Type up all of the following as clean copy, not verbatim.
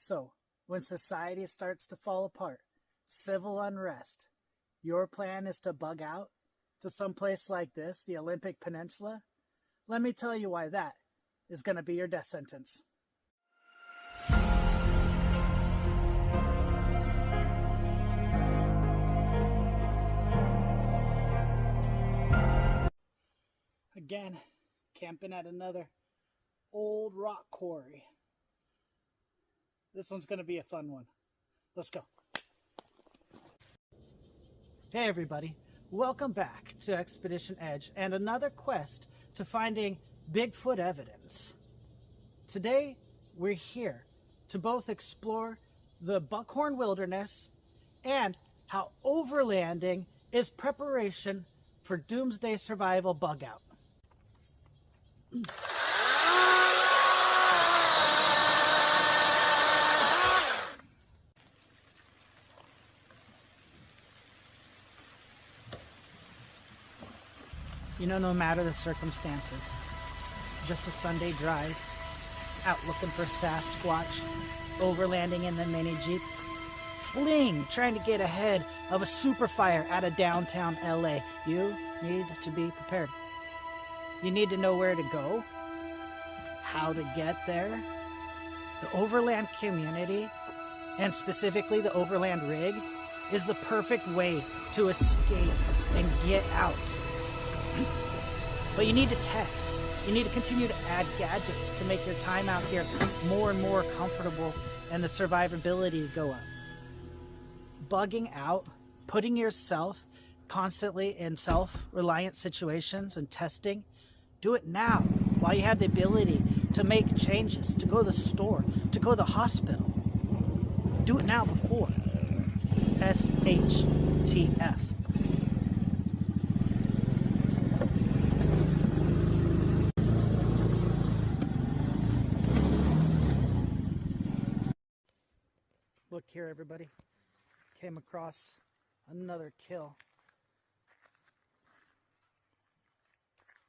So, when society starts to fall apart, civil unrest, your plan is to bug out to some place like this, the Olympic Peninsula? Let me tell you why that is going to be your death sentence. Again, camping at another old rock quarry. This one's going to be a fun one. Let's go. Hey everybody, welcome back to Expedition Edge and another quest to finding Bigfoot evidence. Today, we're here to both explore the Buckhorn Wilderness and how overlanding is preparation for doomsday survival Bugout. You know, no matter the circumstances, just a Sunday drive, out looking for Sasquatch, overlanding in the mini Jeep, fleeing, trying to get ahead of a super fire out of downtown LA. You need to be prepared. You need to know where to go, how to get there. The overland community, and specifically the overland rig, is the perfect way to escape and get out. But you need to test. You need to continue to add gadgets to make your time out here more and more comfortable and the survivability go up. Bugging out, putting yourself constantly in self-reliant situations and testing, do it now while you have the ability to make changes, to go to the store, to go to the hospital. Do it now before. SHTF. Look here, everybody. Came across another kill.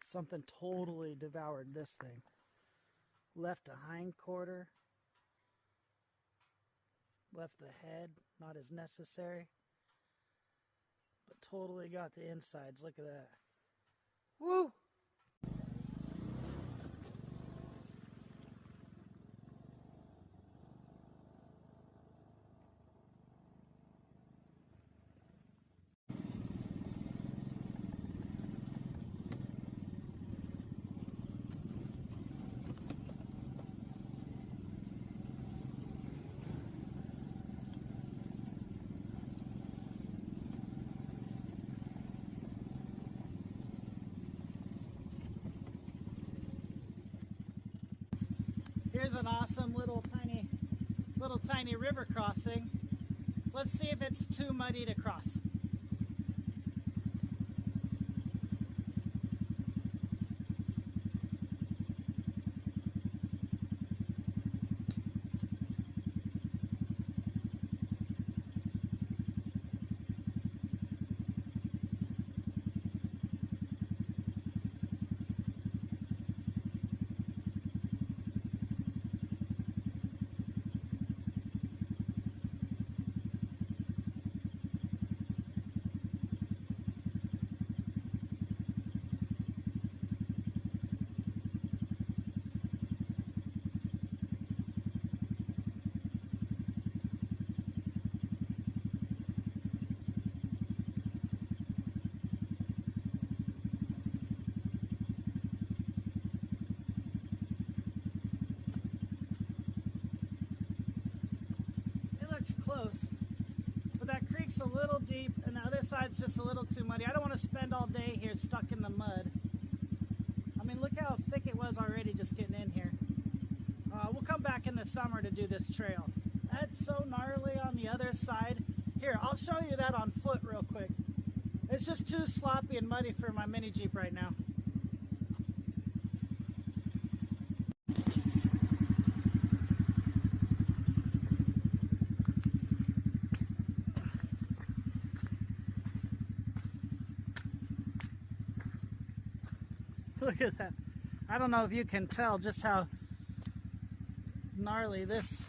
Something totally devoured this thing. Left a hind quarter. Left the head, not as necessary. But totally got the insides. Look at that. Woo! Here's an awesome little tiny river crossing. Let's see if it's too muddy to cross. Close, but that creek's a little deep and the other side's just a little too muddy. I don't want to spend all day here stuck in the mud. I mean, look how thick it was already just getting in here. We'll come back in the summer to do this trail. That's so gnarly on the other side. Here, I'll show you that on foot real quick. It's just too sloppy and muddy for my mini Jeep right now. Look at that. I don't know if you can tell just how gnarly this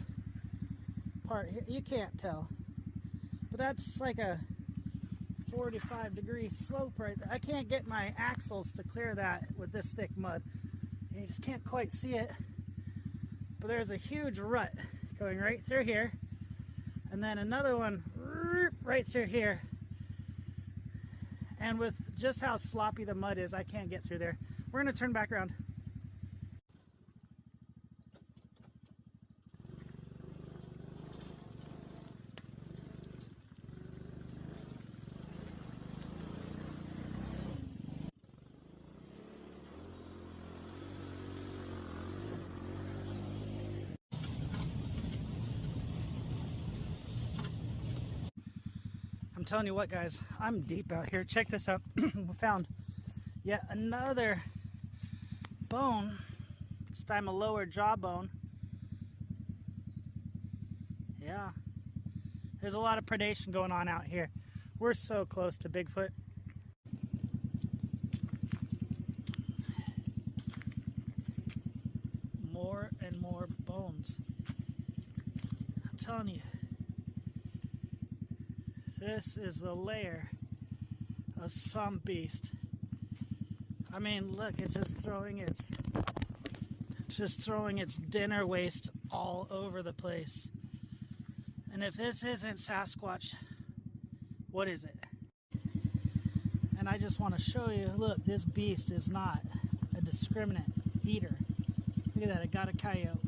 part here. You can't tell, but that's like a 45-degree slope right there. I can't get my axles to clear that with this thick mud. You just can't quite see it, but there's a huge rut going right through here, and then another one right through here. And with just how sloppy the mud is, I can't get through there. We're gonna turn back around. I'm telling you what, guys, I'm deep out here. Check this out. We found yet another bone, this time a lower jawbone. Yeah, there's a lot of predation going on out here. We're so close to Bigfoot. More and more bones. I'm telling you, this is the lair of some beast. I mean, look, it's just throwing its dinner waste all over the place. And if this isn't Sasquatch, what is it? And I just want to show you, look, this beast is not a discriminate eater. Look at that, it got a coyote.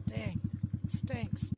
Dang, it stinks.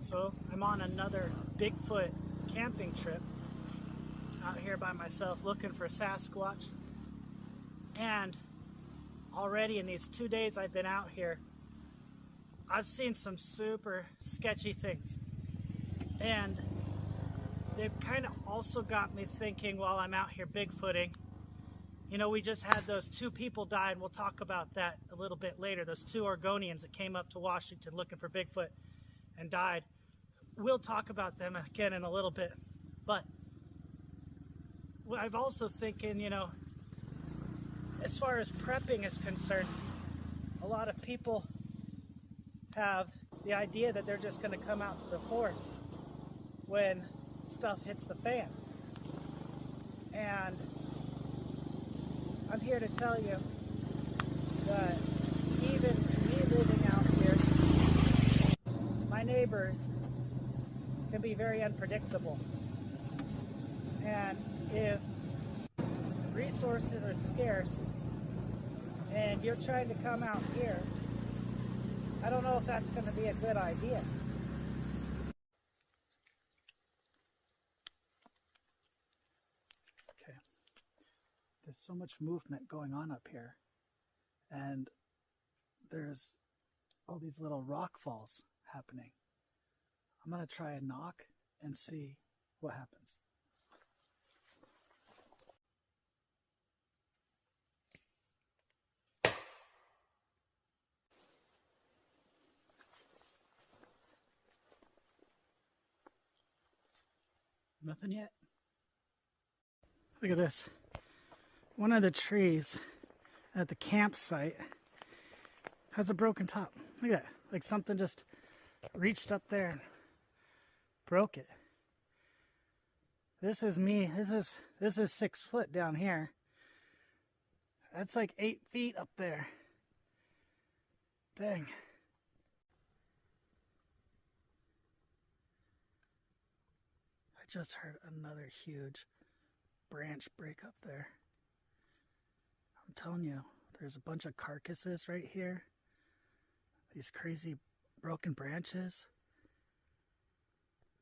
So I'm on another Bigfoot camping trip out here by myself looking for Sasquatch. And already in these 2 days I've been out here, I've seen some super sketchy things. And they've kind of also got me thinking while I'm out here Bigfooting. You know, we just had those 2 people die, and we'll talk about that a little bit later. Those 2 Oregonians that came up to Washington looking for Bigfoot and died. We'll talk about them again in a little bit. But I've also thinking, you know, as far as prepping is concerned, a lot of people have the idea that they're just going to come out to the forest when stuff hits the fan. And I'm here to tell you that even me living out here, my neighbors can be very unpredictable. And if resources are scarce and you're trying to come out here, I don't know if that's going to be a good idea. Okay. There's so much movement going on up here, and there's all these little rock falls happening. I'm going to try and knock and see what happens. Nothing yet. Look at this. One of the trees at the campsite has a broken top. Look at that. Like something just reached up there and broke it. This is me. This is 6 foot down here. That's like 8 feet up there. Dang. I just heard another huge branch break up there. I'm telling you, there's a bunch of carcasses right here. These crazy broken branches.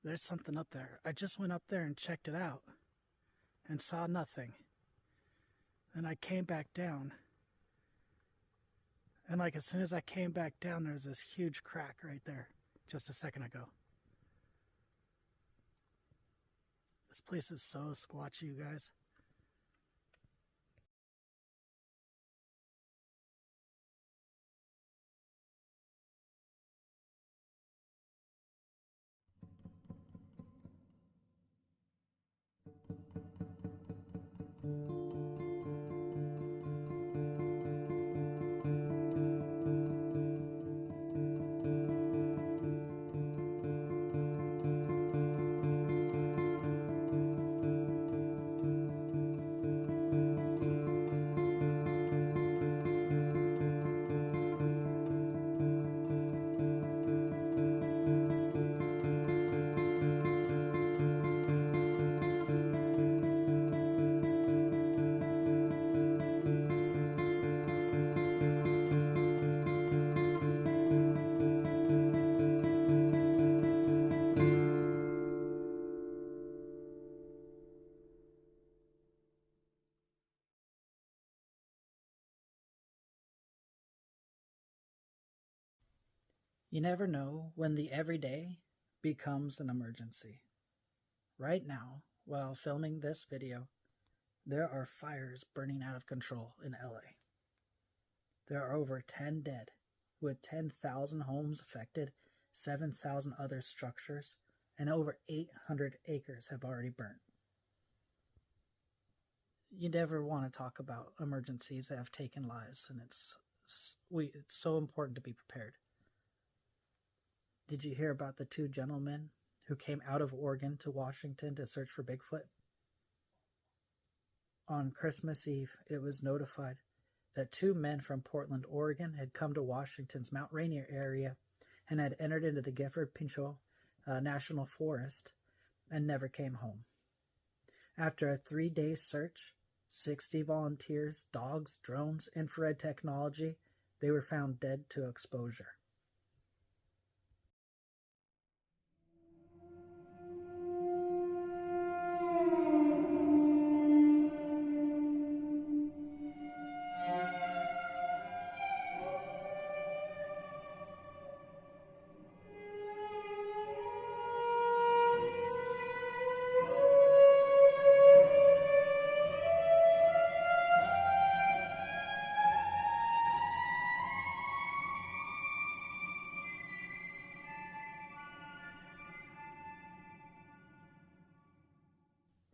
There's something up there. I just went up there and checked it out and saw nothing. Then I came back down. And like as soon as I came back down, there was this huge crack right there just a second ago. This place is so squatchy, you guys. You never know when the everyday becomes an emergency. Right now, while filming this video, there are fires burning out of control in LA. There are over 10 dead, with 10,000 homes affected, 7,000 other structures, and over 800 acres have already burnt. You never want to talk about emergencies that have taken lives, and it's so important to be prepared. Did you hear about the 2 gentlemen who came out of Oregon to Washington to search for Bigfoot? On Christmas Eve, it was notified that 2 men from Portland, Oregon had come to Washington's Mount Rainier area and had entered into the Gifford-Pinchot National Forest and never came home. After a 3-day search, 60 volunteers, dogs, drones, infrared technology, they were found dead to exposure.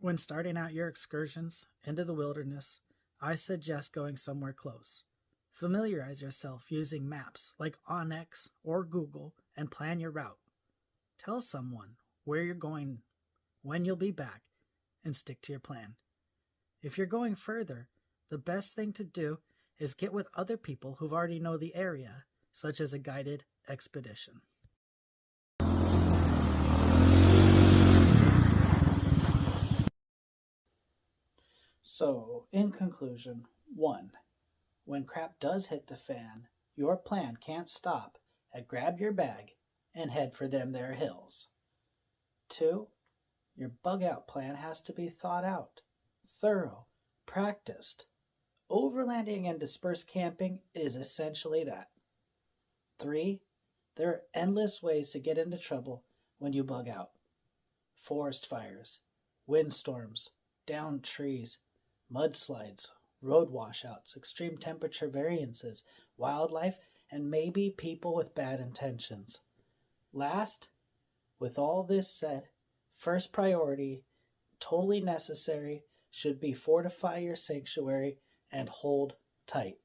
When starting out your excursions into the wilderness, I suggest going somewhere close. Familiarize yourself using maps like Onyx or Google and plan your route. Tell someone where you're going, when you'll be back, and stick to your plan. If you're going further, the best thing to do is get with other people who already know the area, such as a guided expedition. So, in conclusion, 1. When crap does hit the fan, your plan can't stop at grab your bag and head for them there hills. 2. Your bug out plan has to be thought out, thorough, practiced. Overlanding and dispersed camping is essentially that. 3. There are endless ways to get into trouble when you bug out. Forest fires, windstorms, downed trees, mudslides, road washouts, extreme temperature variances, wildlife, and maybe people with bad intentions. Last, with all this said, first priority, totally necessary, should be fortify your sanctuary and hold tight.